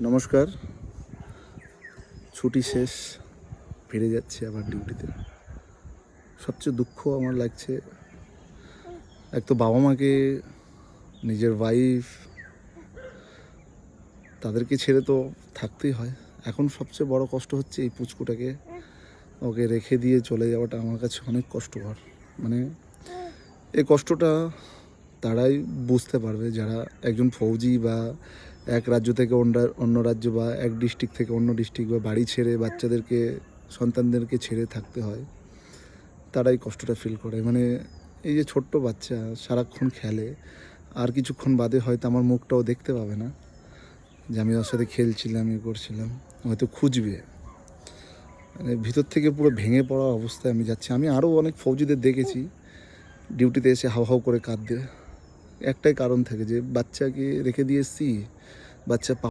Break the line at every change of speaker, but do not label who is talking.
নমস্কার। ছুটি শেষ, ফিরে যাচ্ছি আবার ডিউটিতে। সবচেয়ে দুঃখ আমার লাগছে, এক তো বাবা মাকে, নিজের ওয়াইফ, তাদেরকে ছেড়ে তো থাকতেই হয়। এখন সবচেয়ে বড় কষ্ট হচ্ছে এই পুচকুটাকে, ওকে রেখে দিয়ে চলে যাওয়াটা আমার কাছে অনেক কষ্টকর। মানে এই কষ্টটা তারাই বুঝতে পারবে যারা একজন ফৌজি বা এক রাজ্য থেকে অন্য রাজ্য বা এক ডিস্ট্রিক্ট থেকে অন্য ডিস্ট্রিক্ট বা বাড়ি ছেড়ে বাচ্চাদেরকে, সন্তানদেরকে ছেড়ে থাকতে হয়, তারাই কষ্টটা ফিল করে। মানে এই যে ছোট্ট বাচ্চা সারাক্ষণ খেলে, আর কিছুক্ষণ বাদে হয়তো আমার মুখটাও দেখতে পাবে না, যে আমি ওর সাথে খেলছিলাম, করছিলাম, হয়তো খুঁজবে। মানে ভিতর থেকে পুরো ভেঙে পড়া অবস্থায় আমি যাচ্ছি। আমি আরও অনেক ফৌজিদের দেখেছি ডিউটিতে এসে হাউ হাউ করে কাঁদতে, একটাই কারণ থাকে যে বাচ্চাকে রেখে দিয়ে এসছি, বাচ্চা